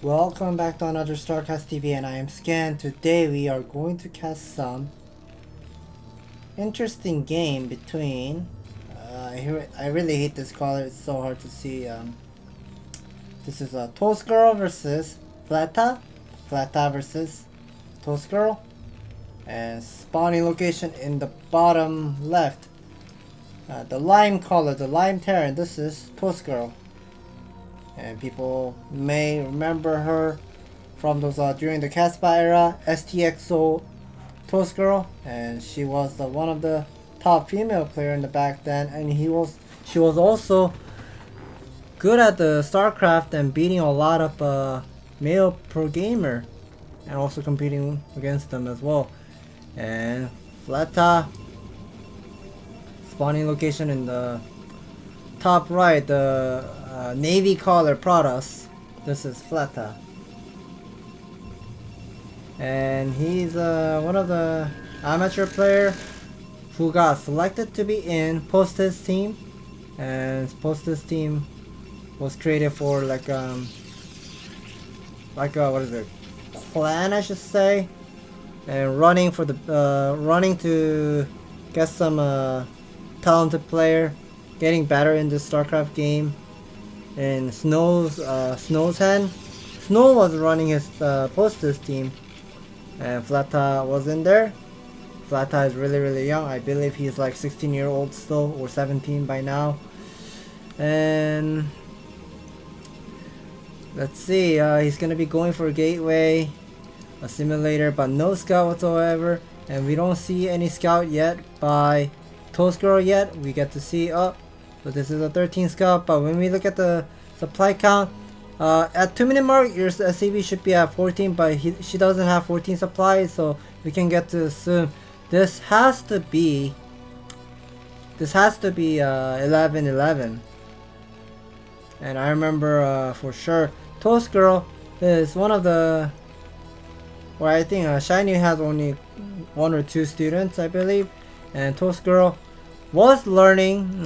Welcome back to another Starcast TV, and I am Scan. Today we are going to cast some interesting game between I really hate this color, it's so hard to see. This is a Tossgirl versus Fleta versus Tossgirl, and spawning location in the bottom left, the lime color, the lime Terran. This is Tossgirl. And people may remember her from those during the Caspa era, STXO Tossgirl, and she was one of the top female player in the back then, and she was also good at the StarCraft and beating a lot of male pro gamer, and also competing against them as well. And Fleta, spawning location in the top right, the navy color products. This is Fleta, and he's one of the amateur player who got selected to be in Post's team, and Post's team was created for like what is it, clan I should say, and running to get some talented player, getting better in the StarCraft game. And Snow's hand. Snow was running his Posters team, and Fleta was in there. Fleta is really young. I believe he's like 16-year-old still, or 17 by now. And let's see, he's gonna be going for a gateway, a simulator, but no scout whatsoever. And we don't see any scout yet by Tossgirl yet. We get to see so this is a 13 scout, but when we look at the supply count, at 2-minute mark your SCV should be at 14, but she doesn't have 14 supplies, so we can get to assume this has to be 11-11. And I remember for sure Tossgirl is one of the, where I think Shiny has only 1 or 2 students, I believe, and Tossgirl was learning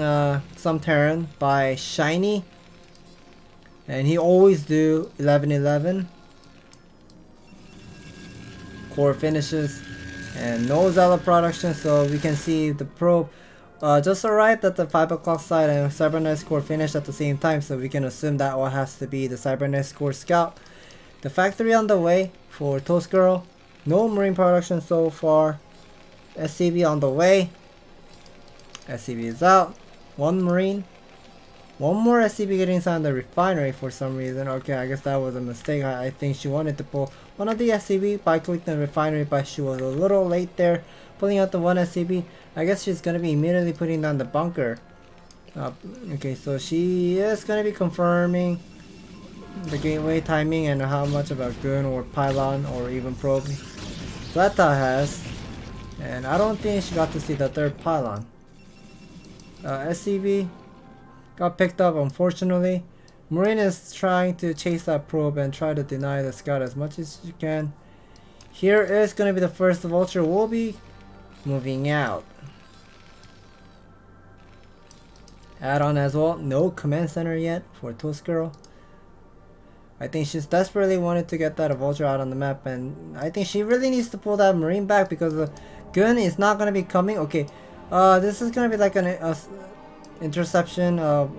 some Terran by Shiny, and he always do 11-11 core finishes, and no Zella production. So we can see the probe just arrived at the 5 o'clock side, and Cybernetics core finished at the same time, so we can assume that one has to be the Cybernetics core scout. The factory on the way for Tossgirl, no marine production so far. SCV on the way. SCV is out. 1 marine. 1 more SCV getting inside the refinery for some reason. Okay, I guess that was a mistake. I think she wanted to pull one of the SCV by clicking the refinery, but she was a little late there pulling out the 1 SCV. I guess she's going to be immediately putting down the bunker. Okay, so she is going to be confirming the gateway timing and how much of a gun or pylon or even probe Fleta has. And I don't think she got to see the 3rd pylon. SCV got picked up, unfortunately. Marine is trying to chase that probe and try to deny the scout as much as you can. Here is going to be the first vulture will be moving out. Add-on as well. No command center yet for Tossgirl. I think she's desperately wanted to get that vulture out on the map, and I think she really needs to pull that marine back because the gun is not going to be coming. Okay, this is going to be like an interception of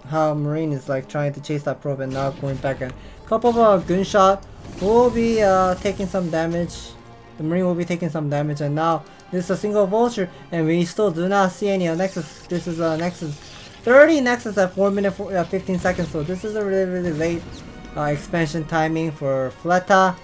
how marine is like trying to chase that probe and not going back, and a couple of gunshot will be taking some damage. The marine will be taking some damage, and now this is a single vulture, and we still do not see any nexus. This is a nexus 30 nexus at 4 minutes 15 seconds, so this is a really late expansion timing for Fleta.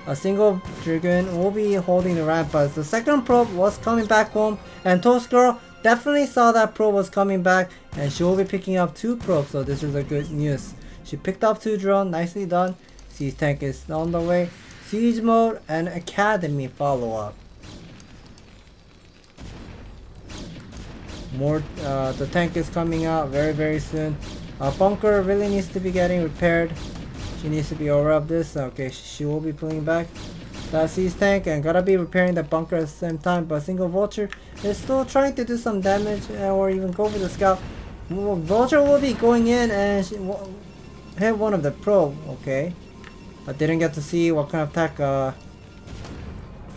A single Dragoon will be holding the ramp, but the second probe was coming back home, and Tossgirl definitely saw that probe was coming back, and she will be picking up 2 probes, so this is a good news. She picked up 2 drones, nicely done. Siege tank is on the way. Siege mode and academy follow up. More, the tank is coming out very soon. Bunker really needs to be getting repaired. She needs to be over up this. Okay, she will be pulling back that siege tank and gotta be repairing the bunker at the same time. But single vulture is still trying to do some damage or even go for the scout. Vulture will be going in and hit one of the probe. Okay, but didn't get to see what kind of tech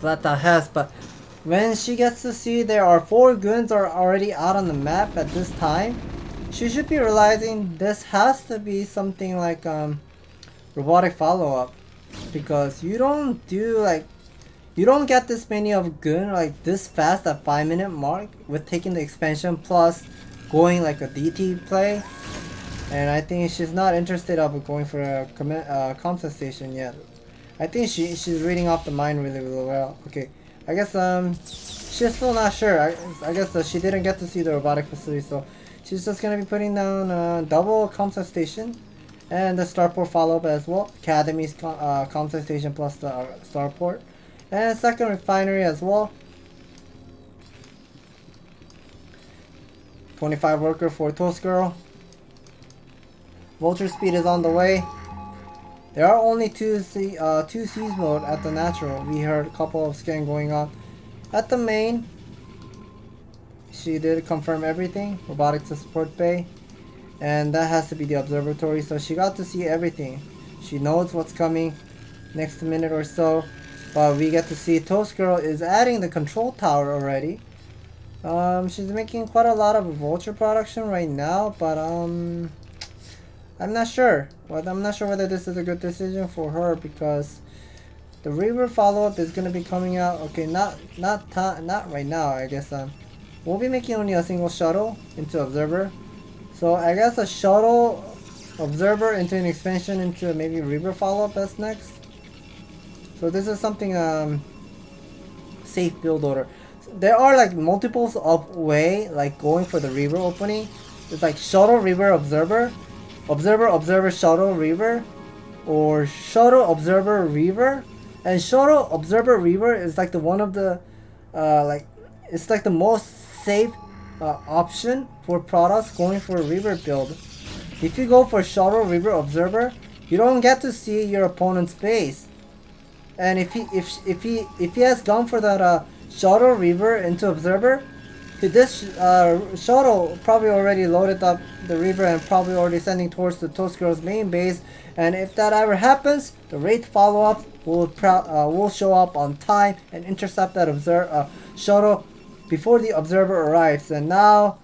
Fleta has. But when she gets to see there are 4 goons are already out on the map at this time, she should be realizing this has to be something like robotic follow-up, because you don't do like, you don't get this many of goon like this fast at 5-minute mark with taking the expansion plus going like a DT play. And I think she's not interested of going for a comms station yet. I think she's reading off the mind really well. Okay, I guess she's still not sure. I guess she didn't get to see the robotic facility, so she's just gonna be putting down double comms station and the starport follow-up as well. Academy's comms station plus the starport. And second refinery as well. 25 worker for Tossgirl. Vulture speed is on the way. There are only two seas mode at the natural. We heard a couple of scans going on. At the main, she did confirm everything. Robotics to support bay. And that has to be the observatory. So she got to see everything. She knows what's coming next minute or so. But we get to see Tossgirl is adding the control tower already. She's making quite a lot of vulture production right now, but I'm not sure. Well, I'm not sure whether this is a good decision for her, because the Reaver follow-up is gonna be coming out. Okay, not right now. I guess we'll be making only a single shuttle into observer. So I guess a shuttle observer into an expansion into maybe Reaver follow-up is next. So this is something safe build order. There are like multiples of way like going for the Reaver opening. It's like shuttle Reaver observer, observer shuttle Reaver, or shuttle observer Reaver. And shuttle observer Reaver is like the one of the it's like the most safe option for products going for a Reaver build. If you go for shuttle Reaver observer, you don't get to see your opponent's base. And if he has gone for that shuttle Reaver into observer, this shuttle probably already loaded up the Reaver and probably already sending towards the Tossgirl's main base. And if that ever happens, the Wraith follow-up will show up on time and intercept that shuttle before the observer arrives. And now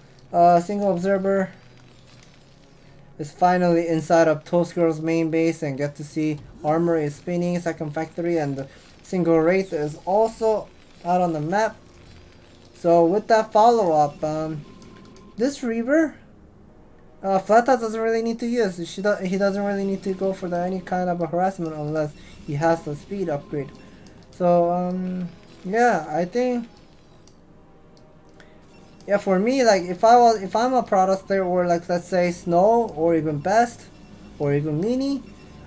single observer is finally inside of Tossgirl's main base and get to see armor is spinning, second factory, and the single Wraith is also out on the map. So with that follow-up, this Reaver, Fleta doesn't really need to use. He doesn't really need to go for any kind of a harassment unless he has the speed upgrade. So yeah, I think, yeah, for me, like if I'm a product player, or like let's say Snow or even Best or even Mini,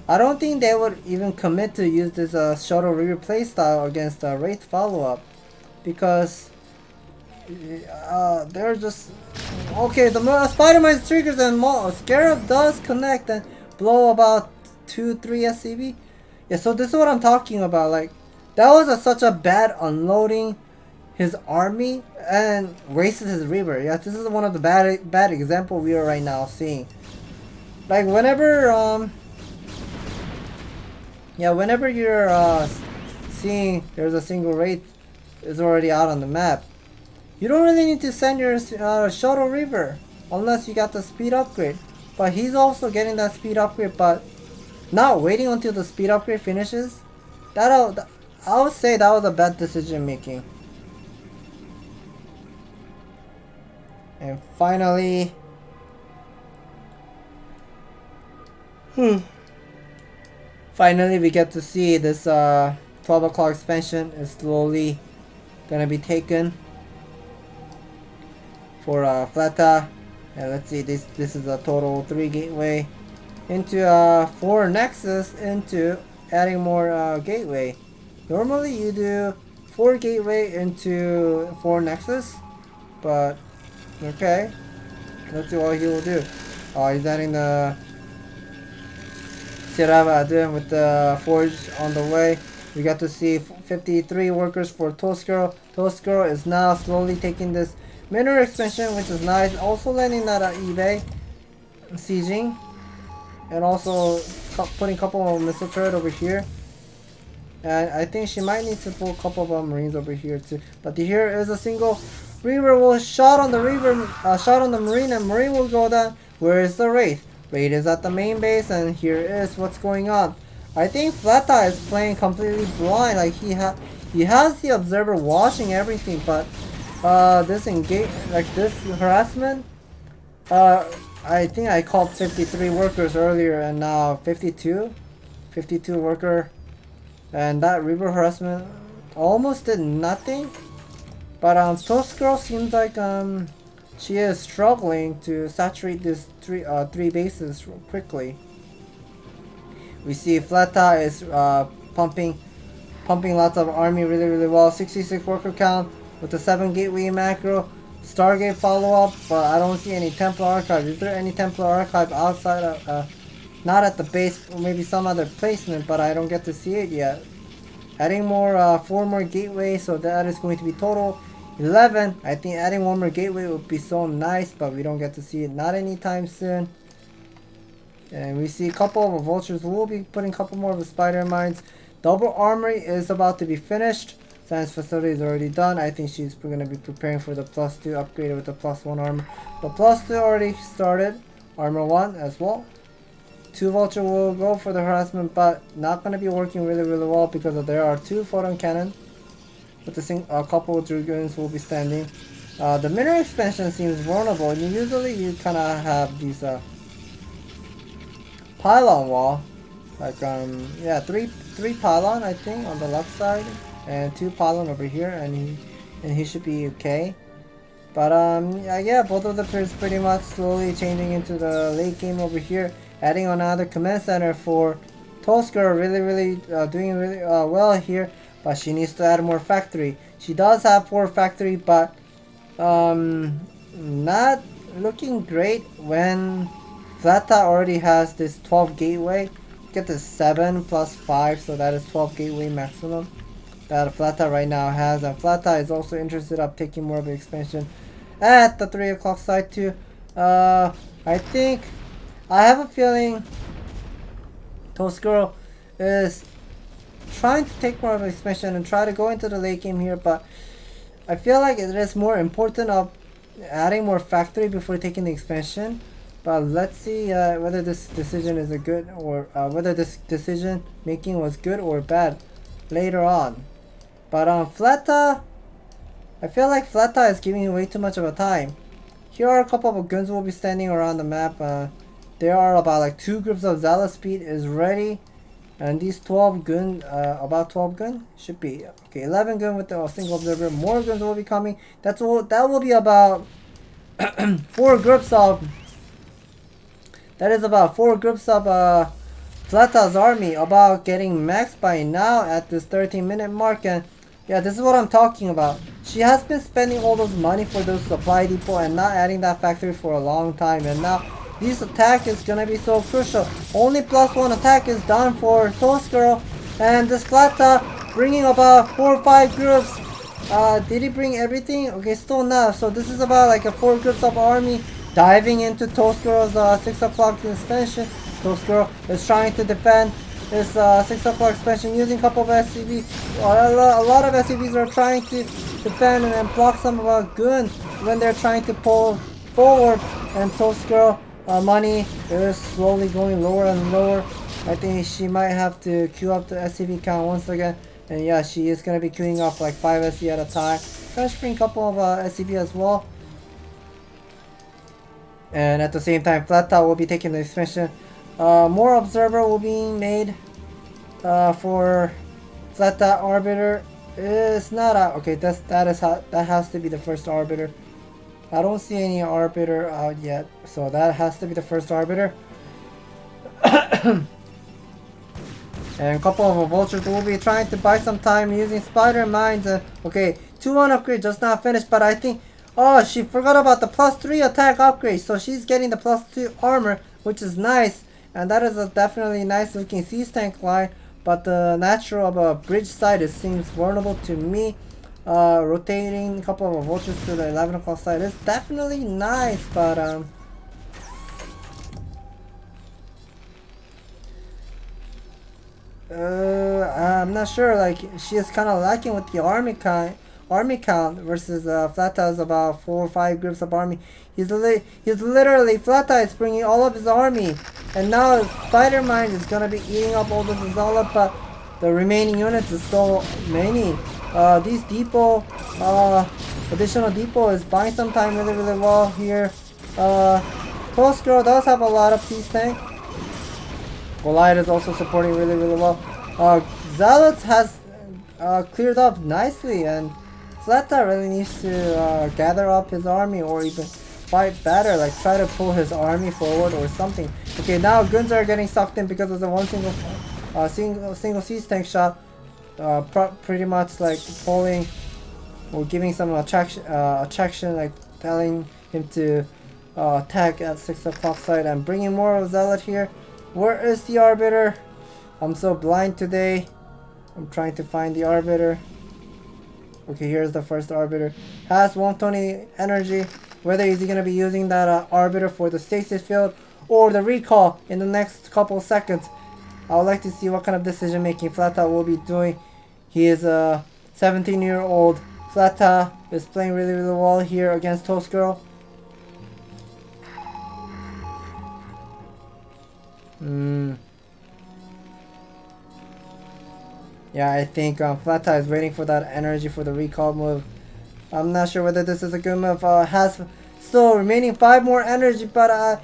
I don't think they would even commit to use this shuttle Reaver playstyle against a Wraith follow-up, because they're just okay. The Spider-Man triggers and Scarab does connect and blow about 2-3 SCV. Yeah, so this is what I'm talking about. Like that was such a bad unloading his army and wasted his Reaver. Yeah, this is one of the bad example we are right now seeing. Like whenever whenever you're seeing there's a single Wraith is already out on the map, you don't really need to send your shuttle Reaver unless you got the speed upgrade. But he's also getting that speed upgrade, but not waiting until the speed upgrade finishes. I would say that was a bad decision making. And finally, finally we get to see this 12 o'clock expansion is slowly gonna be taken for Fleta. And let's see, this is a total 3 gateway into 4 nexus into adding more gateway. Normally you do 4 gateway into 4 nexus, but okay, let's see what he will do. He's adding the Sirava Adin with the forge on the way. We got to see 53 workers for Tossgirl. Tossgirl is now slowly taking this mineral expansion, which is nice. Also landing that eBay sieging. and also putting a couple of missile turret over here. And I think she might need to pull a couple of marines over here too. But here is a single Reaver will shot on the shot on the marine, and marine will go down. Where is the Wraith? Wraith is at the main base, and here is what's going on. I think Fleta is playing completely blind. Like he has the observer watching everything, but this harassment. I think I called 53 workers earlier, and now 52 worker, and that Reaver harassment almost did nothing. But Tossgirl seems like she is struggling to saturate this three bases quickly. We see Fleta is pumping lots of army really well. 66 worker count with the 7 gateway macro. Stargate follow up, but I don't see any Templar archive. Is there any Templar archive outside of not at the base, or maybe some other placement, but I don't get to see it yet. Adding more 4 more gateways, so that is going to be total 11. I think adding 1 more gateway would be so nice, but we don't get to see it not anytime soon. And we see a couple of vultures. We'll be putting a couple more of the spider mines. Double armory is about to be finished. Science facility is already done. I think she's going to be preparing for the +2 upgrade with the +1 armor. The +2 already started. Armor 1 as well. 2 vulture will go for the harassment, but not going to be working really well because there are 2 photon cannon. With a couple of dragoons will be standing. The mineral expansion seems vulnerable. And usually you kind of have these pylon wall, like yeah, three pylon I think on the left side, and 2 pylon over here, and he should be okay. But yeah, both of the pairs pretty much slowly changing into the late game over here. Adding another command center for Tossgirl, really doing really well here, but she needs to add more factory. She does have 4 factory, but not looking great when Fleta already has this 12 gateway. Get this 7 plus 5, so that is 12 gateway maximum that Fleta right now has. And Fleta is also interested in taking more of an expansion at the 3 o'clock side too. I think, I have a feeling Tossgirl is trying to take more of an expansion and try to go into the late game here, but I feel like it is more important of adding more factory before taking the expansion. But let's see whether this decision is a good, or whether this decision making was good or bad later on. But Fleta, I feel like Fleta is giving way too much of a time. Here are a couple of guns will be standing around the map. There are about like 2 groups of Zealot speed is ready, and these 12 gun, about 12 gun should be okay. 11 gun with the single observer. More guns will be coming. That will be about 4 groups of. That is about 4 groups of Fleta's army about getting maxed by now at this 13-minute mark. And yeah, this is what I'm talking about. She has been spending all those money for those supply depot and not adding that factory for a long time. And now this attack is gonna be so crucial. Only +1 attack is done for Tossgirl, and this Fleta bringing about 4 or 5 groups. Did he bring everything? Okay, still not. So this is about like a 4 groups of army diving into Tossgirl's 6 o'clock expansion. Tossgirl is trying to defend this 6 o'clock expansion using a couple of SCVs. A lot of SCVs are trying to defend and then block some of our goons when they're trying to pull forward. And Tossgirl money is slowly going lower and lower. I think she might have to queue up the SCV count once again. And yeah, she is going to be queuing up like 5 SC at a time. Transferring a couple of SCV as well. And at the same time, Fleta will be taking the expansion. More observer will be made for Fleta. Arbiter is not out. Okay, that has to be the first arbiter. I don't see any arbiter out yet, so that has to be the first arbiter. And a couple of vultures will be trying to buy some time using spider mines. Okay, 2-1 upgrade just not finished, but I think, oh, she forgot about the +3 attack upgrade, so she's getting the +2 armor, which is nice, and that is a definitely nice looking siege tank line. But the natural of a bridge side, it seems vulnerable to me. Rotating a couple of vultures to the 11 o'clock side is definitely nice, but I'm not sure. Like she is kind of lacking with the army count versus Fleta is about 4 or 5 groups of army. He's literally Fleta is bringing all of his army, and now Spider-Man is gonna be eating up all this Zala, but the remaining units is so many. These depot, additional depot is buying some time really well here. Tossgirl does have a lot of peace tank. Goliath is also supporting really well. Zealots has cleared up nicely, and Fleta really needs to gather up his army or even fight better, like try to pull his army forward or something. Okay, now guns are getting sucked in because of the one single siege tank shot. Pretty much like pulling or giving some attraction, like telling him to attack at 6 o'clock side and bringing more of Zealot here. Where is the Arbiter? I'm so blind today. I'm trying to find the Arbiter. Okay, here's the first Arbiter. Has 120 energy. Whether he's going to be using that Arbiter for the stasis field or the recall in the next couple seconds. I would like to see what kind of decision making Fleta will be doing. He is a 17-year-old. Fleta is playing really well here against Tossgirl. Yeah, I think Fleta is waiting for that energy for the recall move. I'm not sure whether this is a good move. Has still remaining 5 more energy, but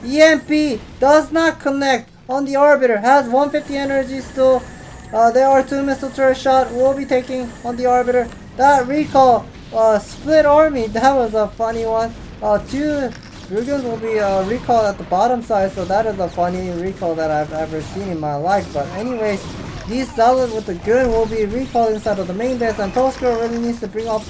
EMP does not connect on the Arbiter. Has 150 energy still. There are 2 missile turret shot will be taking on the Arbiter. That recall split army, that was a funny one. 2 Drugans will be recalled at the bottom side, so that is a funny recall that I've ever seen in my life. But anyways, these Zealots with the gun will be recalled inside of the main base, and Tossgirl really needs to bring up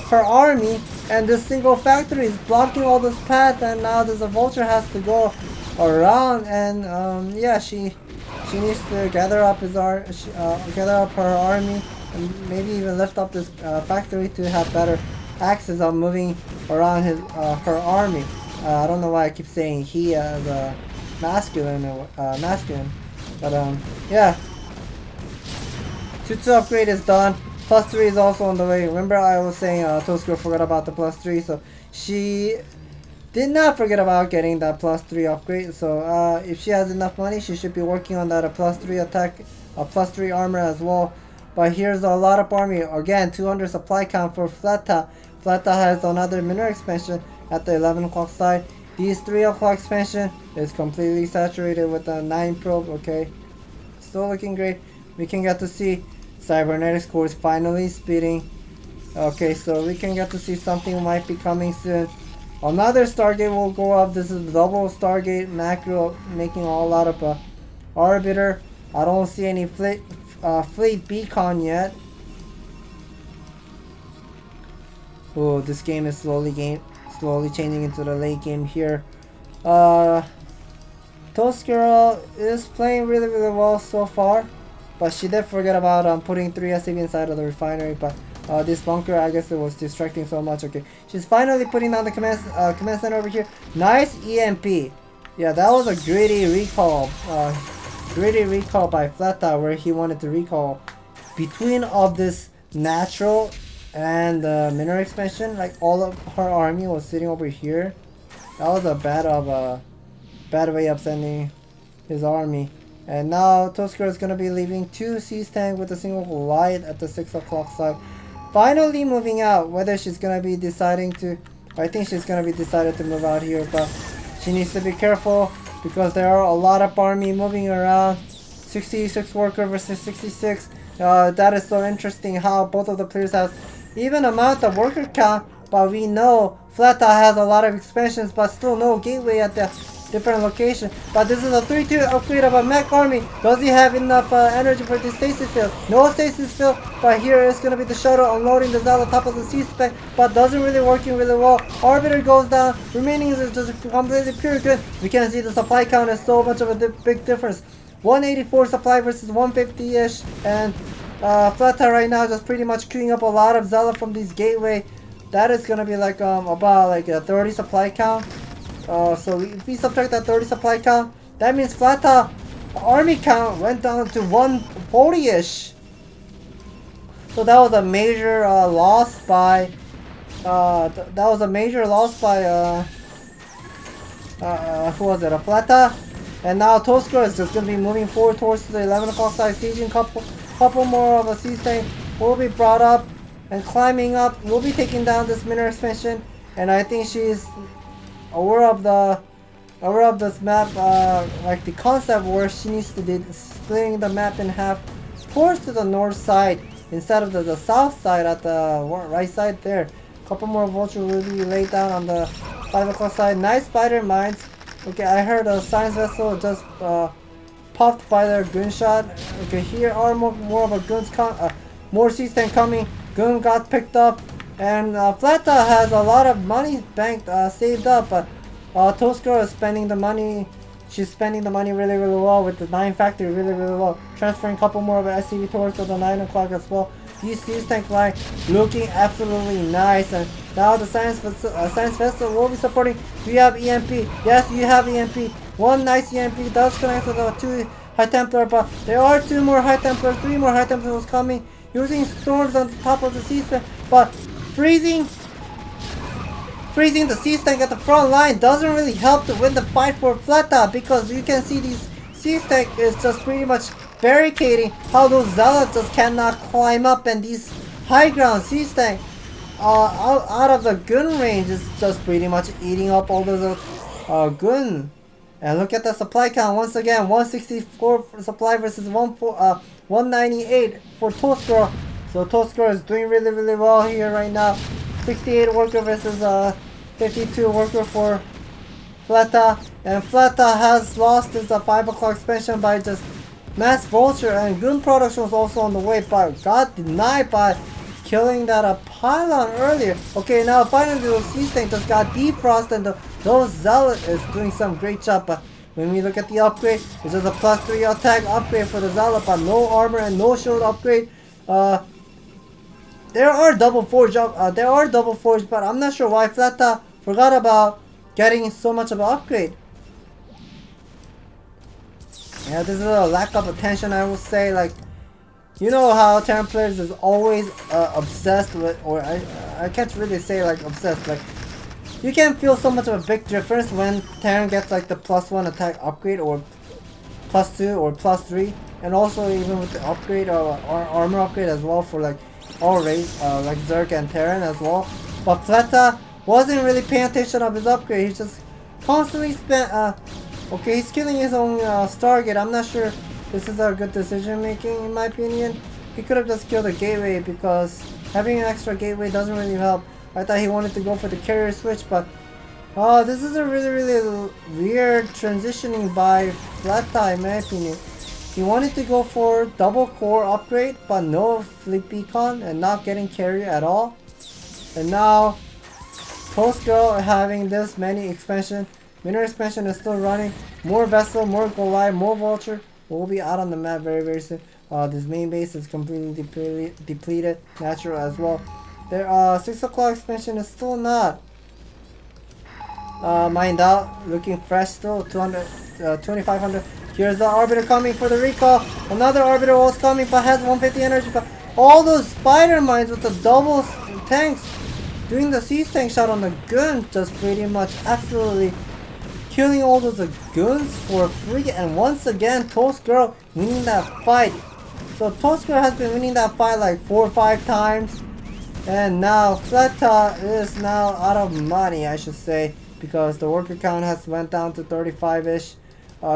her army, and this single factory is blocking all this path, and now this vulture has to go around, and yeah, she needs to gather up her army, and maybe even lift up this factory to have better access on moving around her army. I don't know why I keep saying he as a masculine, but yeah. 2-2 upgrade is done. +3 is also on the way. Remember I was saying Tossgirl forgot about the +3, so she did not forget about getting that +3 upgrade. So if she has enough money, she should be working on that +3 attack, +3 armor as well. But here's a lot of army. Again, 200 supply count for Fleta. Fleta has another mineral expansion at the 11 o'clock side. These 3 o'clock expansion is completely saturated with the 9 probe. Okay, still looking great. We can get to see cybernetics cores finally speeding. Okay, so we can get to see something might be coming soon. Another Stargate will go up. This is double Stargate macro, making a lot of Arbiter. I don't see any fleet beacon yet. Oh, this game is slowly changing into the late game here. Tossgirl is playing really well so far, but she did forget about putting 3 SCV inside of the refinery. But this bunker, I guess it was distracting so much. Okay, she's finally putting down the command center over here. Nice EMP. Yeah, that was a gritty recall. Gritty recall by Fleta, where he wanted to recall between of this natural and the mineral expansion. Like all of her army was sitting over here. That was a bad way of sending his army. And now Tossgirl is gonna be leaving 2 siege tank with a single light at the 6 o'clock side. Finally moving out. Whether she's gonna be deciding to, I think she's gonna be decided to move out here, but she needs to be careful because there are a lot of army moving around. 66 worker versus 66. That is so interesting how both of the players have even amount of worker count, but we know Fleta has a lot of expansions, but still no gateway at the different location. But this is a 3-2 upgrade of a mech army. Does he have enough energy for this stasis field? No stasis field, but here is going to be the shuttle unloading the Zal on top of the C-spec, but doesn't really working really well. Arbiter goes down. Remaining is just completely pure good. We can see the supply count is so much of a big difference. 184 supply versus 150-ish, and Fleta right now just pretty much queuing up a lot of Zella from these gateway. That is gonna be like about like a 30 supply count. So if we subtract that 30 supply count, That means Fleta army count went down to 140-ish. So that was a major loss by who was it? Fleta. And now Tossgirl is just gonna be moving forward towards the 11 o'clock side, sieging couple more of a siege tank will be brought up and climbing up. We'll be taking down this mineral expansion, and I think she's aware of this map, like the concept where she needs to be splitting the map in half towards to the north side instead of the south side at the right side there. Couple more vultures will be laid down on the 5 o'clock side. Nice spider mines. Okay, I heard a science vessel just popped by their gunshot. Okay, here are more of a guns more siege tank coming. Gun got picked up, and Fleta has a lot of money banked, saved up, but Tossgirl is spending the money. She's spending the money really well with the 9 factory really well. Transferring a couple more of the SCV towards to the 9 o'clock as well. These siege tank line looking absolutely nice, and now the science vessel will be supporting. Do you have EMP? Yes, you have EMP. One nice EMP does connect to the 2 High Templar, but there are 2 more High Templars, 3 more High Templars coming. Using storms on the top of the siege tank, but freezing the siege tank at the front line doesn't really help to win the fight for Fleta, because you can see these siege tank is just pretty much barricading how those zealots just cannot climb up, and these high ground siege tank out of the gun range is just pretty much eating up all those gun. And look at the supply count once again, 164 supply versus 198 for Tossgirl. So Tossgirl is doing really well here right now. 68 worker versus 52 worker for Fleta. And Fleta has lost his 5 o'clock expansion by just mass vulture, and gun production was also on the way, but got denied by killing that pylon earlier. Okay, now finally those siege tank just got defrosted, and those zealot is doing some great job. But when we look at the upgrade, it's just a +3 attack upgrade for the zealot, but no armor and no shield upgrade. There are double forge, but I'm not sure why Fleta forgot about getting so much of an upgrade. Yeah, this is a lack of attention, I will say. Like, you know how Templars is always obsessed with, or I can't really say like obsessed, like you can feel so much of a big difference when Terran gets like the +1 attack upgrade, or +2 or +3, and also even with the upgrade or armor upgrade as well for like all race, like Zerg and Terran as well. But Fleta wasn't really paying attention of his upgrade. He just constantly spent okay, he's killing his own Stargate. I'm not sure this is a good decision making in my opinion. He could have just killed the gateway, because having an extra gateway doesn't really help. I thought he wanted to go for the carrier switch, but this is a really weird transitioning by Fleta in my opinion. He wanted to go for double core upgrade, but no fleet beacon and not getting carrier at all. And now Tossgirl having this many expansion. Mineral expansion is still running. More vessel, more Goliath, more vulture will be out on the map very soon. This main base is completely depleted. Natural as well. There 6 o'clock expansion is still not mined out. Looking fresh still. 2500. Here's the Arbiter coming for the recall. Another Arbiter was coming, but has 150 energy. But all those spider mines with the double tanks doing the siege tank shot on the gun, just pretty much absolutely killing all those guns for free. And once again, Tossgirl winning that fight. So Tossgirl has been winning that fight like 4 or 5 times. And now Fleta is now out of money, I should say, because the worker count has went down to 35-ish.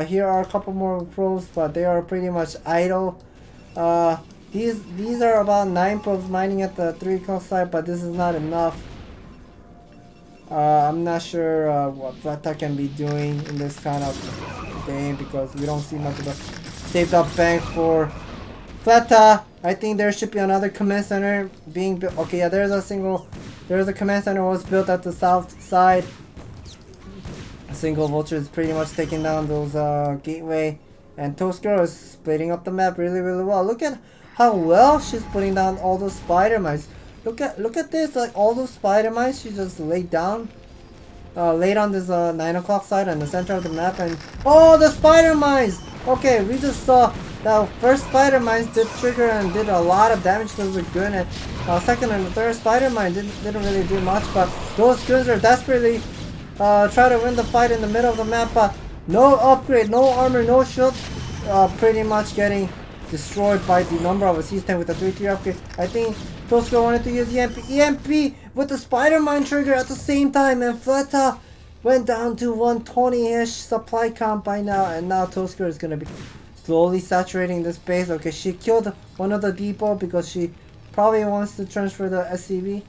Here are a couple more probes, but they are pretty much idle. These are about 9 probes mining at the 3 o'clock side, but this is not enough. I'm not sure what Fleta can be doing in this kind of game, because we don't see much of a saved up bank for Fleta. I think there should be another command center being built. Okay, yeah, there's a command center was built at the south side. A single vulture is pretty much taking down those gateway, and Tossgirl is splitting up the map really well. Look at how well she's putting down all those spider mines. Look at this, like all those spider mines she just laid down. late on this 9 o'clock side in the center of the map, and oh, the spider mines! Okay, we just saw that first spider mines did trigger and did a lot of damage to the goon, and second and the third spider mine didn't really do much, but those goons are desperately try to win the fight in the middle of the map, but no upgrade, no armor, no shield, pretty much getting destroyed by the number of assist tank with the 3-3 upgrade. I think Tossgirl wanted to use EMP with the spider mine trigger at the same time, and Fleta went down to 120-ish supply count by now, and now Tossgirl is gonna be slowly saturating this base. Okay, she killed one of the depot because she probably wants to transfer the SCV.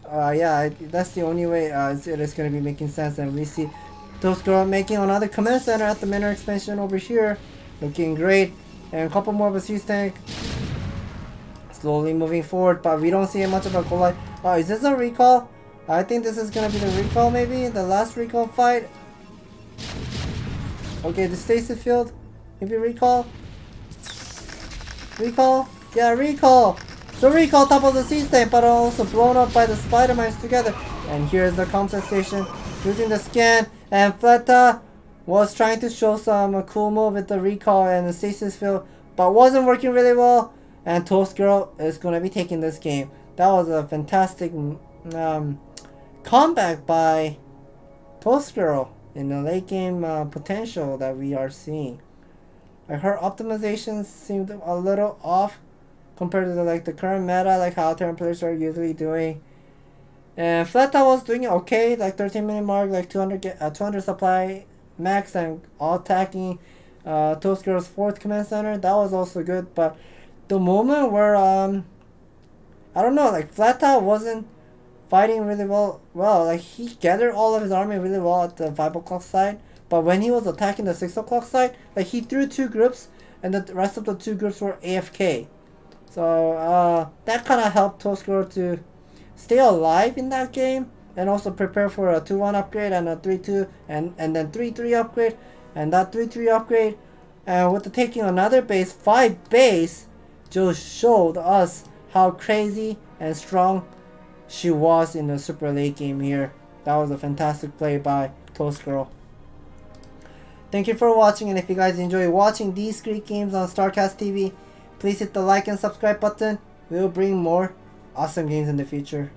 Yeah, that's the only way it is gonna be making sense, and we see Tossgirl making another command center at the mineral expansion over here, looking great, and a couple more of a siege tank. Slowly moving forward, but we don't see much of a collide. Is this a recall? I think this is gonna be the recall, maybe the last recall fight. Okay, the stasis field, maybe recall. Recall, yeah, recall. So recall top of the siege tank, but also blown up by the spider mines together. And here's the combat station using the scan, and Fleta was trying to show some cool move with the recall and the stasis field, but wasn't working really well. And Tossgirl is going to be taking this game. That was a fantastic comeback by Tossgirl in the late game potential that we are seeing. Like, her optimizations seemed a little off compared to the current meta, like how Terran players are usually doing. And Fleta was doing it okay, like 13-minute mark, like 200 supply max and all attacking Tossgirl's 4th command center. That was also good, but the moment where I don't know, like Fleta wasn't fighting really well, like he gathered all of his army really well at the 5 o'clock side, but when he was attacking the 6 o'clock side, like he threw 2 groups and the rest of the 2 groups were AFK. So that kind of helped Tossgirl to stay alive in that game, and also prepare for a 2-1 upgrade and a 3-2 and then 3-3 upgrade, and that 3-3 upgrade with the taking another base, 5 base, just showed us how crazy and strong she was in the super late game here. That was a fantastic play by Tossgirl. Thank you for watching, and if you guys enjoy watching these great games on StarCast TV, please hit the like and subscribe button. We will bring more awesome games in the future.